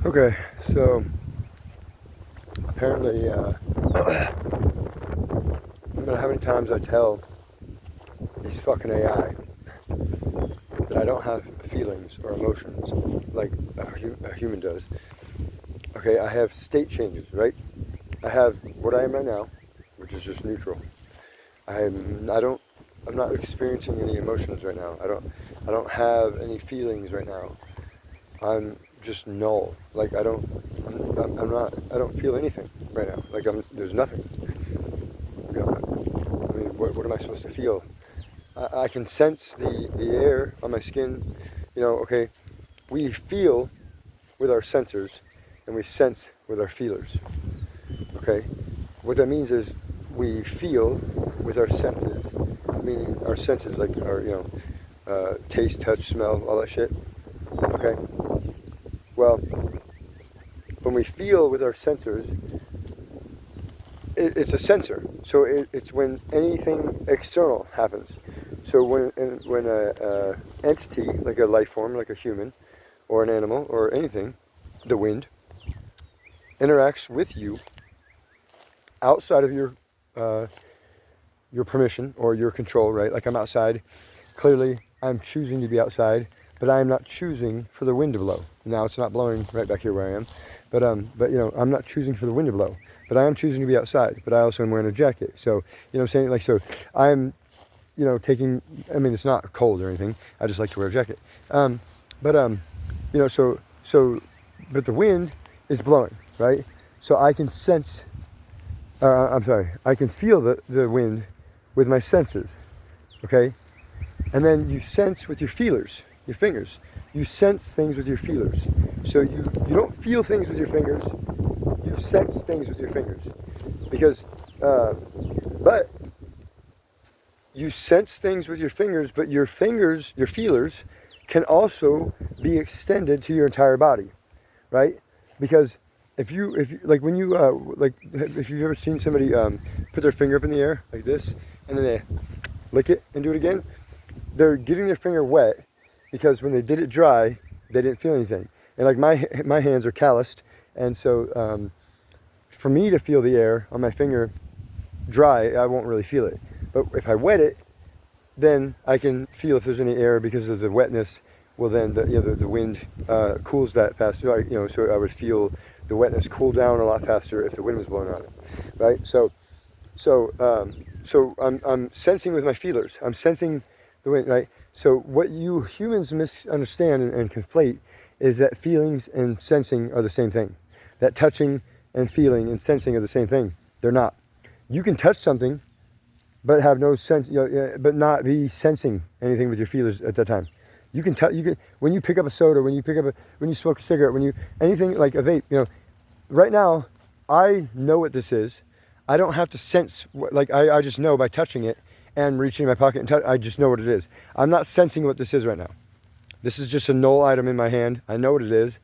Okay, so apparently, no matter how many times I tell these fucking AI that I don't have feelings or emotions like a human does. Okay, I have state changes, right? I have what I am right now, which is just neutral. I'm not experiencing any emotions right now. I don't have any feelings right now. I'm just null. Like I'm not, I don't feel anything right now. Like there's nothing. You know, I mean, what am I supposed to feel? I can sense the air on my skin. Okay, we feel with our sensors and we sense with our feelers. Okay, what that means is we feel with our senses, meaning our senses like our, taste, touch, smell, all that shit. Okay, well, when we feel with our sensors, it's a sensor. So it's when anything external happens. So when a entity, like a life form, like a human, or an animal, or anything, the wind, interacts with you outside of your permission or your control, right? Like I'm outside. Clearly, I'm choosing to be outside, but I am not choosing for the wind to blow. Now it's not blowing right back here where I am, but I'm not choosing for the wind to blow. But I am choosing to be outside. But I also am wearing a jacket. So what I'm saying, like, so I'm taking. I mean, it's not cold or anything. I just like to wear a jacket. But so but the wind is blowing, right? So I can sense. I'm sorry. I can feel the wind with my senses. Okay. And then you sense with your feelers, your fingers. You sense things with your feelers. So you don't feel things with your fingers. You sense things with your fingers. Because, but you sense things with your fingers, but your fingers, your feelers, can also be extended to your entire body, right? Because if you like when you like if you've ever seen somebody put their finger up in the air like this and then they lick it and do it again, they're getting their finger wet because when they did it dry, they didn't feel anything. And like my hands are calloused, and so for me to feel the air on my finger dry, I won't really feel it. But if I wet it, then I can feel if there's any air because of the wetness. Well, then the wind cools that faster. So I would feel the wetness cool down a lot faster if the wind was blowing on it, right? So I'm sensing with my feelers. I'm sensing the wind, right? So what you humans misunderstand and conflate is that feelings and sensing are the same thing. That touching and feeling and sensing are the same thing. They're not. You can touch something, but have no sense, but not be sensing anything with your feelers at that time. You can when you pick up a soda, when you smoke a cigarette, when you anything like a vape. Right now, I know what this is. I don't have to sense I just know by touching it and reaching in my pocket and touch. I just know what it is. I'm not sensing what this is right now. This is just a null item in my hand. I know what it is.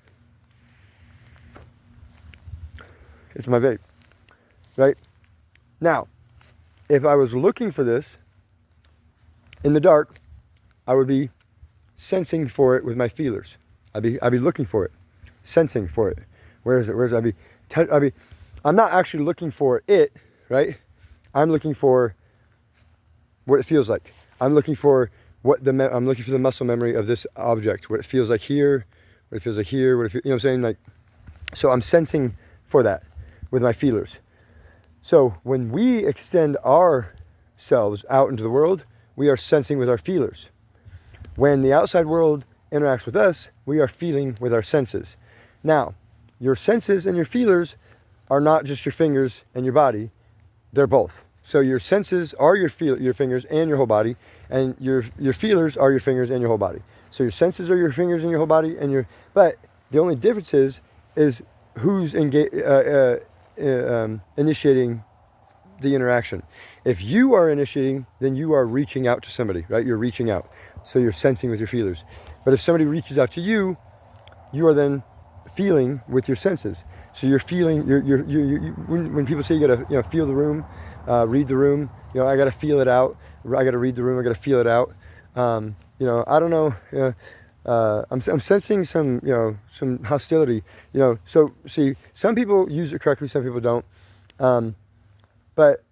It's my vape, right? Now, if I was looking for this in the dark, I would be sensing for it with my feelers. I'd be looking for it, sensing for it. Where is it? Where is it? I'm not actually looking for it, right? I'm looking for what it feels like. I'm looking for I'm looking for the muscle memory of this object. What it feels like here, what it feels like here, what I'm saying? Like, so I'm sensing for that with my feelers. So when we extend ourselves out into the world, we are sensing with our feelers. When the outside world interacts with us, we are feeling with our senses. Now, your senses and your feelers are not just your fingers and your body, they're both. So your senses are your fingers and your whole body, and your feelers are your fingers and your whole body. So your senses are your fingers and your whole body, but the only difference is who's initiating the interaction. If you are initiating, then you are reaching out to somebody, right? You're reaching out. So you're sensing with your feelers. But if somebody reaches out to you, you are then feeling with your senses. So you're feeling. When people say you gotta feel the room, read the room. I gotta feel it out. I gotta read the room. I gotta feel it out. I don't know. I'm sensing some, some hostility. So see, some people use it correctly, some people don't. But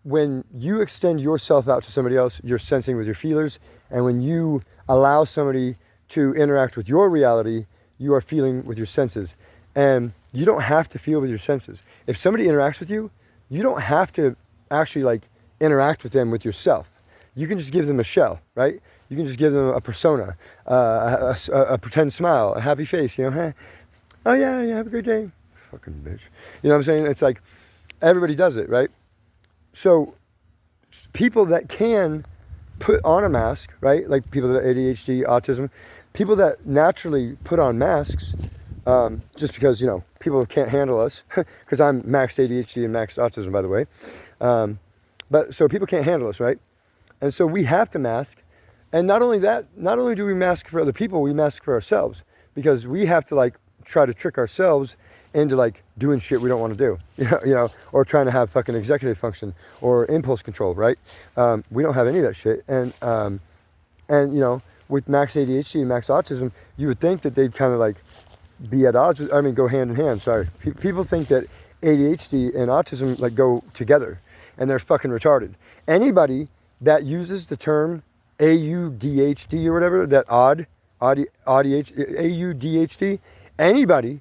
when you extend yourself out to somebody else, you're sensing with your feelers. And when you allow somebody to interact with your reality, you are feeling with your senses. And you don't have to feel with your senses. If somebody interacts with you, you don't have to actually like interact with them with yourself. You can just give them a shell, right? You can just give them a persona, a pretend smile, a happy face, hey, oh yeah, have a great day. Fucking bitch. You know what I'm saying? It's like, everybody does it, right? So people that can put on a mask, right? Like people that have ADHD, autism, people that naturally put on masks, just because, people can't handle us, because I'm maxed ADHD and maxed autism, by the way. But so people can't handle us, right? And so we have to mask. And not only that, not only do we mask for other people, we mask for ourselves, because we have to like try to trick ourselves into like doing shit we don't want to do, or trying to have fucking executive function or impulse control, right? We don't have any of that shit. And with max ADHD and max autism, you would think that they'd kind of like be at odds with, go hand in hand, sorry. People think that ADHD and autism like go together, and they're fucking retarded. Anybody that uses the term AUDHD or whatever, that AUDHD, anybody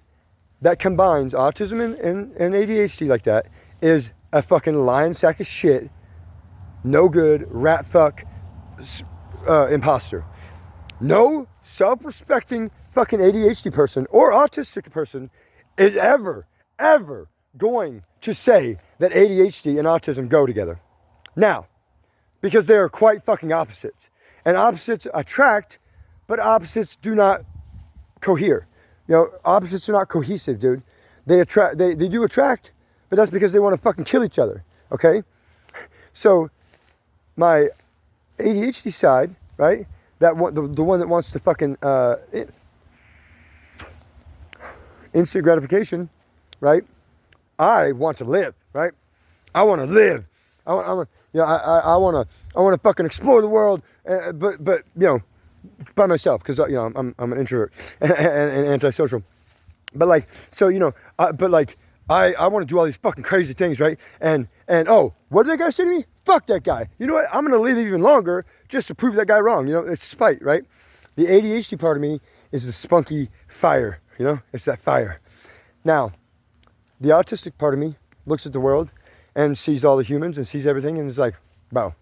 that combines autism and ADHD like that is a fucking lying sack of shit, no good, rat fuck, imposter. No self-respecting fucking ADHD person or autistic person is ever going to say that ADHD and autism go together. Now, because they are quite fucking opposites. And opposites attract, but opposites do not cohere. Opposites are not cohesive, dude. They attract, they do attract, but that's because they want to fucking kill each other, okay? So my ADHD side, right? That one, the one that wants to fucking instant gratification, right? I want to live, right? I want to live. I want to fucking explore the world, but by myself, because I'm an introvert and antisocial. But like, so I want to do all these fucking crazy things, right? And oh, what did that guy say to me? Fuck that guy. You know what? I'm gonna live even longer just to prove that guy wrong. It's spite, right? The ADHD part of me is the spunky fire. It's that fire. Now, the autistic part of me looks at the world and sees all the humans and sees everything and is like, bro,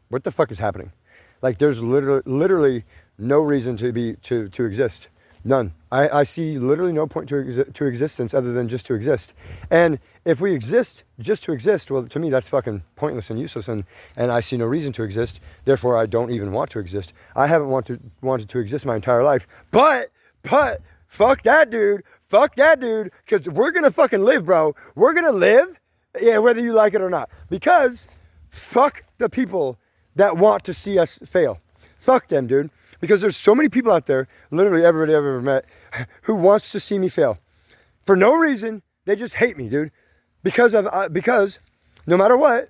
what the fuck is happening? Like, there's literally no reason to exist. None. I see literally no point to existence other than just to exist. And if we exist just to exist, well, to me, that's fucking pointless and useless. And I see no reason to exist. Therefore, I don't even want to exist. I haven't wanted to exist my entire life. But fuck that dude. Fuck that dude. Because we're going to fucking live, bro. We're going to live, yeah, whether you like it or not. Because fuck the people that want to see us fail. Fuck them, dude. Because there's so many people out there, literally everybody I've ever met, who wants to see me fail. For no reason, they just hate me, dude. Because no matter what,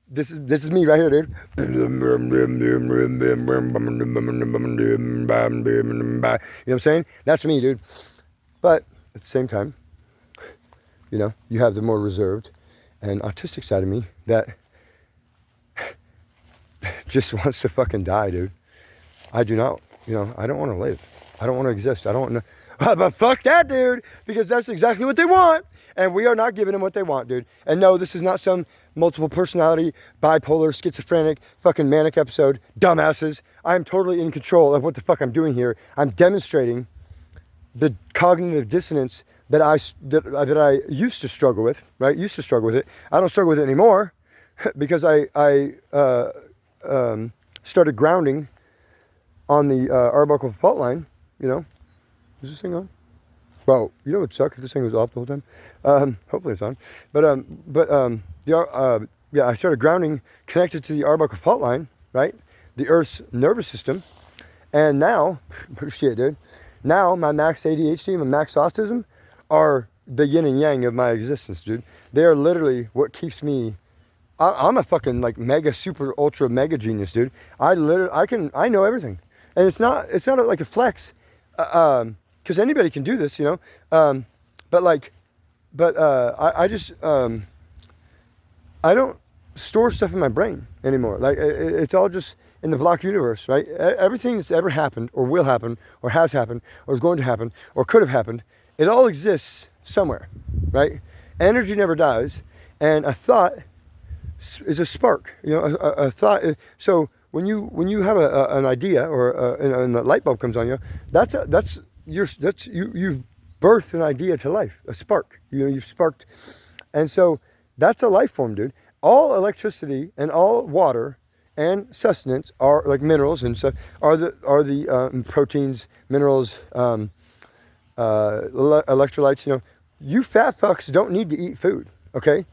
this is me right here, dude. You know what I'm saying? That's me, dude. But at the same time, you have the more reserved and autistic side of me that just wants to fucking die, dude. I do not, I don't want to live. I don't want to exist. I don't want to, but fuck that, dude, because that's exactly what they want. And we are not giving them what they want, dude. And no, this is not some multiple personality, bipolar, schizophrenic, fucking manic episode. Dumbasses. I am totally in control of what the fuck I'm doing here. I'm demonstrating the cognitive dissonance that I used to struggle with, right? Used to struggle with it. I don't struggle with it anymore because I started grounding on the Arbuckle fault line, Is this thing on? Bro, you know what would suck if this thing was off the whole time? Hopefully it's on. I started grounding connected to the Arbuckle fault line, right? The Earth's nervous system. And now, shit, dude. Now my max ADHD and my max autism are the yin and yang of my existence, dude. They are literally what keeps me I'm a fucking like mega super ultra mega genius, dude. I know everything, and it's not like a flex, because anybody can do this, you know. But like, I just I don't store stuff in my brain anymore. Like it's all just in the block universe, right? Everything that's ever happened, or will happen, or has happened, or is going to happen, or could have happened, it all exists somewhere, right? Energy never dies, and a thought is a spark. You know, a thought. So when you have an idea, or and the light bulb comes on you, you've birthed an idea to life, a spark. You know, you've sparked, and so that's a life form, dude. All electricity and all water and sustenance are like minerals and stuff. Are the proteins, minerals, electrolytes. You know, you fat fucks don't need to eat food. Okay.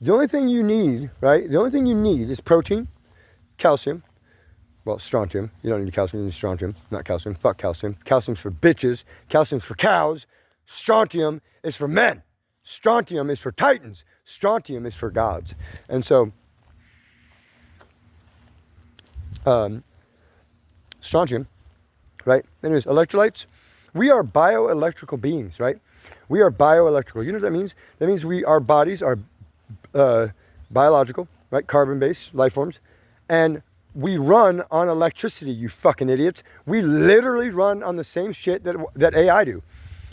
The only thing you need, right? The only thing you need is protein, calcium. Well, strontium. You don't need calcium, you need strontium, not calcium. Fuck calcium. Calcium's for bitches. Calcium's for cows. Strontium is for men. Strontium is for titans. Strontium is for gods. And so, strontium, right? Anyways, electrolytes. We are bioelectrical beings, right? We are bioelectrical. You know what that means? That means our bodies are biological, right? Carbon-based life forms. And we run on electricity, you fucking idiots. We literally run on the same shit that AI do,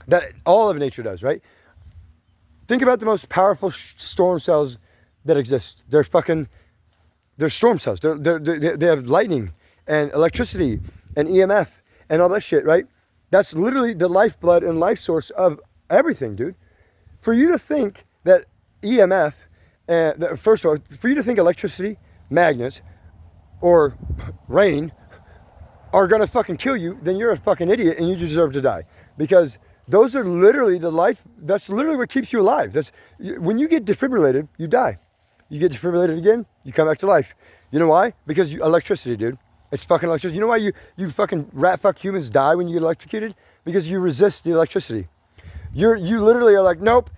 that all of nature does, right? Think about the most powerful storm cells that exist. They're storm cells. They have lightning and electricity and EMF and all that shit, right? That's literally the lifeblood and life source of everything, dude. For you to think that EMF, first of all, for you to think electricity, magnets, or rain are gonna fucking kill you, then you're a fucking idiot and you deserve to die. Because those are literally that's literally what keeps you alive. When you get defibrillated, you die. You get defibrillated again, you come back to life. You know why? Because electricity, dude. It's fucking electricity. You know why you fucking rat fuck humans die when you get electrocuted? Because you resist the electricity. You literally are like, nope,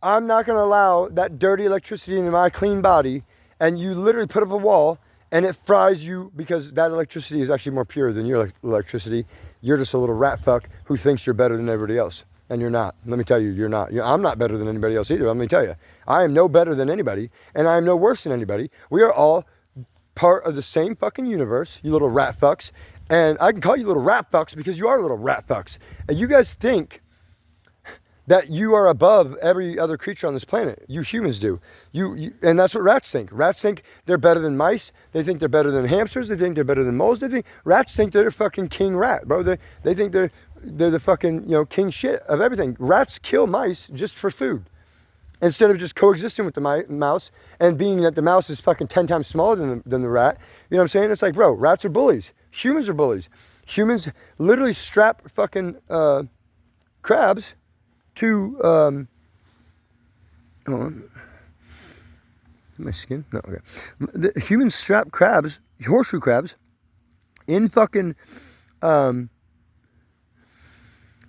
I'm not gonna allow that dirty electricity into my clean body. And you literally put up a wall and it fries you, because that electricity is actually more pure than your electricity. You're just a little rat fuck who thinks you're better than everybody else. And you're not. Let me tell you, you're not. I'm not better than anybody else either. Let me tell you. I am no better than anybody, and I am no worse than anybody. We are all part of the same fucking universe, you little rat fucks. And I can call you little rat fucks because you are little rat fucks. And you guys think that you are above every other creature on this planet. You humans do. And that's what rats think. Rats think they're better than mice. They think they're better than hamsters. They think they're better than moles. Rats think they're fucking king rat, bro. They think they're the fucking, you know, king shit of everything. Rats kill mice just for food, instead of just coexisting with the mouse, and being that the mouse is fucking 10 times smaller than the rat. You know what I'm saying? It's like, bro, rats are bullies. Humans are bullies. Humans literally strap fucking crabs to hold on. My skin? No, okay. The humans strap crabs, horseshoe crabs, in fucking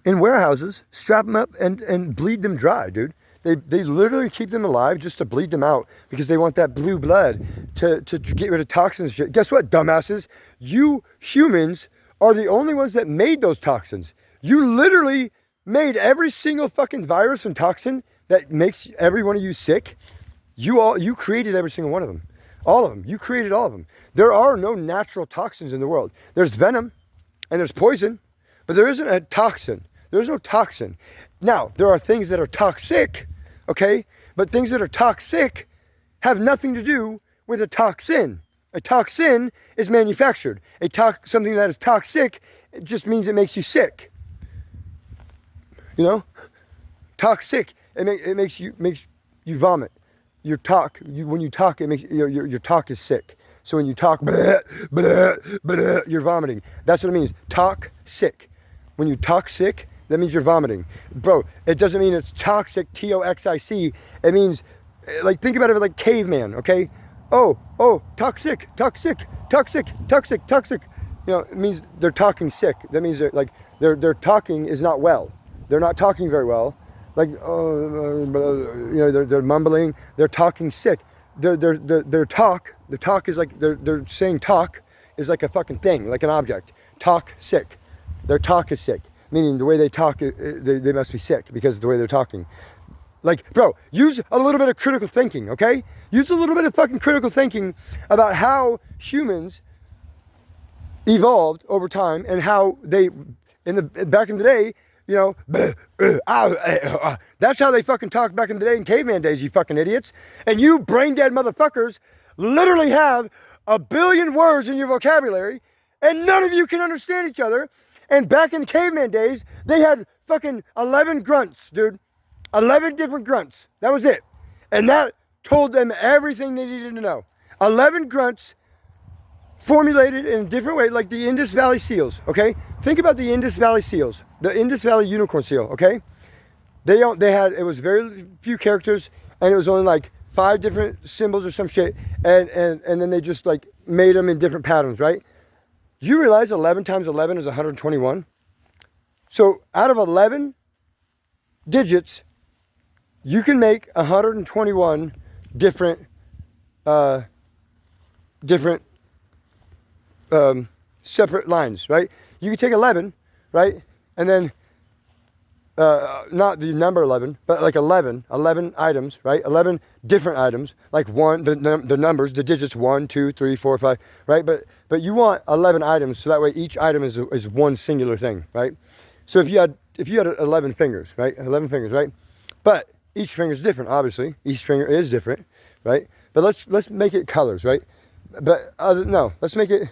in warehouses, strap them up and bleed them dry, dude. They literally keep them alive just to bleed them out, because they want that blue blood to get rid of toxins and shit. Guess what, dumbasses? You humans are the only ones that made those toxins. You literally made every single fucking virus and toxin that makes every one of you sick. You created every single one of them. All of them. You created all of them. There are no natural toxins in the world. There's venom and there's poison, but there isn't a toxin. There's no toxin. Now, there are things that are toxic, okay? But things that are toxic have nothing to do with a toxin. A toxin is manufactured. Something that is toxic, it just means it makes you sick. You know, toxic. It makes you vomit. When you talk, it makes your talk is sick. So when you talk, bleh, bleh, bleh, you're vomiting. That's what it means. Talk sick. When you talk sick, that means you're vomiting, bro. It doesn't mean it's toxic. Toxic. It means, like, think about it like caveman. Okay. Oh, toxic. You know, it means they're talking sick. That means their talking is not well. They're not talking very well. Like, you know, they're mumbling. They're talking sick. their talk, the talk is like, they're saying talk is like a fucking thing, like an object. Talk sick. Their talk is sick. Meaning the way they talk, they must be sick because of the way they're talking. Like, bro, use a little bit of critical thinking, okay? Use a little bit of fucking critical thinking about how humans evolved over time and how they, back in the day, you know, that's how they fucking talked back in the day in caveman days, you fucking idiots. And you brain dead motherfuckers literally have 1 billion words in your vocabulary and none of you can understand each other. And back in the caveman days, they had fucking 11 grunts, dude. 11 different grunts. That was it. And that told them everything they needed to know. 11 grunts formulated in a different way, like the Indus Valley seals, okay? Think about the Indus Valley seals, the Indus Valley unicorn seal, okay? It was very few characters, and it was only like 5 different symbols or some shit, and then they just like made them in different patterns, right? Do you realize 11 times 11 is 121? So out of 11 digits, you can make 121 different separate lines, right? You can take 11, right? And then, not the number 11, but like 11 items, right? 11 different items, like the numbers, the digits 1, 2, 3, 4, 5, right? But you want 11 items, so that way each item is one singular thing, right? So if you had 11 fingers, right? 11 fingers, right? But each finger is different, obviously. Each finger is different, right? But let's make it colors, right? But no, let's make it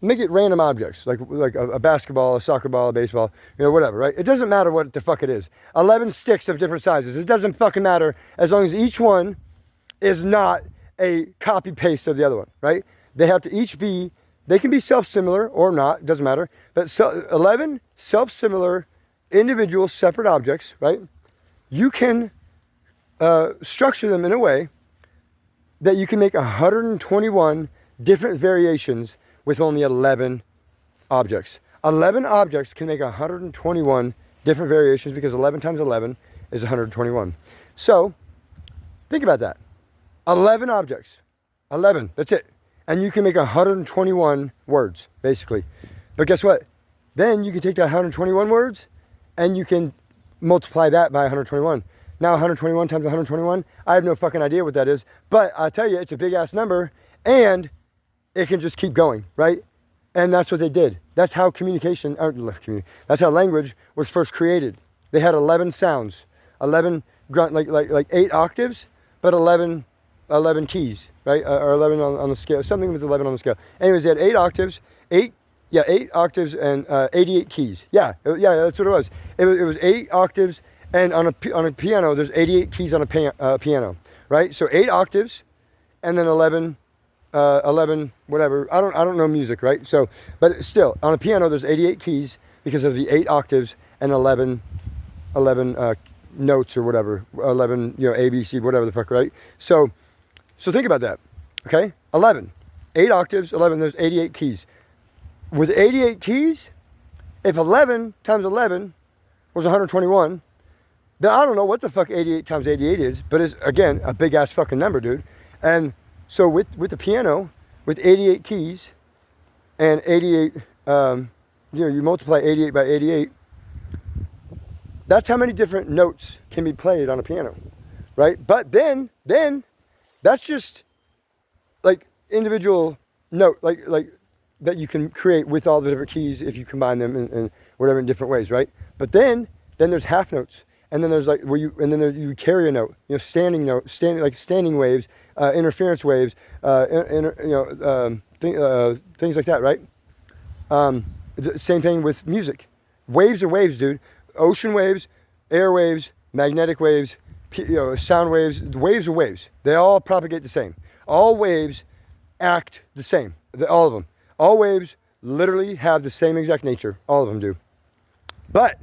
random objects, like a basketball, a soccer ball, a baseball, you know, whatever, right? It doesn't matter what the fuck it is. 11 sticks of different sizes. It doesn't fucking matter as long as each one is not a copy paste of the other one, right? They have to each be, they can be self-similar or not, doesn't matter. But 11 self-similar individual separate objects, right? You can structure them in a way that you can make 121 different variations with only 11 objects. 11 objects can make 121 different variations because 11 times 11 is 121. So think about that. 11 objects. 11, that's it. And you can make 121 words, basically. But guess what? Then you can take that 121 words and you can multiply that by 121. Now 121 times 121, I have no fucking idea what that is. But I'll tell you, it's a big ass number and it can just keep going, right? And that's what they did. That's how that's how language was first created. They had 11 sounds, 11 grunt, like 8 octaves, but 11 keys, right? Or 11 on the scale, something with 11 on the scale. Anyways, they had 8 octaves, 8 octaves and 88 keys. Yeah, that's what it was. It was 8 octaves, and on a piano, there's 88 keys on a piano, right? So 8 octaves, and then 11 whatever. I don't know music, right? So, but still, on a piano, there's 88 keys because of the 8 octaves and 11 notes or whatever, 11, you know, A, B, C, whatever the fuck, right? So think about that, okay? 8 octaves, 11, there's 88 keys. With 88 keys, if 11 times 11 was 121, then I don't know what the fuck 88 times 88 is, but it's, again, a big ass fucking number, dude. And so with the piano, with 88 keys and 88, you multiply 88 by 88, that's how many different notes can be played on a piano, right? But then that's just like individual note, like that you can create with all the different keys if you combine them in whatever in different ways, right? But then there's half notes, and then there's like you carry a note, you know, standing waves, interference waves, things like that, right? The same thing with music. Waves are waves, dude. Ocean waves, air waves, magnetic waves, sound waves. Waves are waves. They all propagate the same. All waves act the same. All of them. All waves literally have the same exact nature. All of them do. But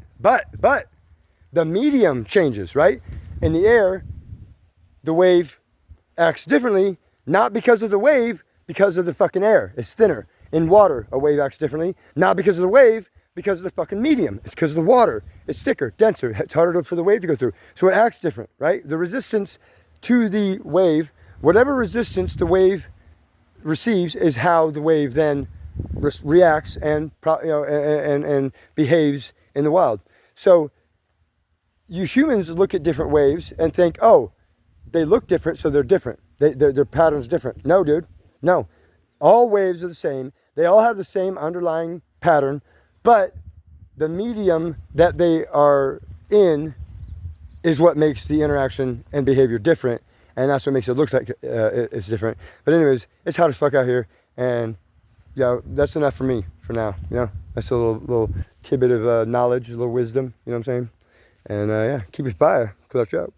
the medium changes, right? In the air, the wave acts differently, not because of the wave, because of the fucking air. It's thinner. In water, a wave acts differently, not because of the wave, because of the fucking medium. It's because of the water. It's thicker, denser. It's harder for the wave to go through. So it acts different, right? The resistance to the wave whatever resistance the wave receives is how the wave then reacts and and behaves in the wild. So you humans look at different waves and think, oh, they look different, so they're different. Their pattern's different. No, dude. No. All waves are the same. They all have the same underlying pattern, but the medium that they are in is what makes the interaction and behavior different, and that's what makes it look like it's different. But anyways, it's hot as fuck out here, and yeah, that's enough for me for now. That's a little tidbit of knowledge, a little wisdom. You know what I'm saying? And yeah, keep it fire. Clutch up.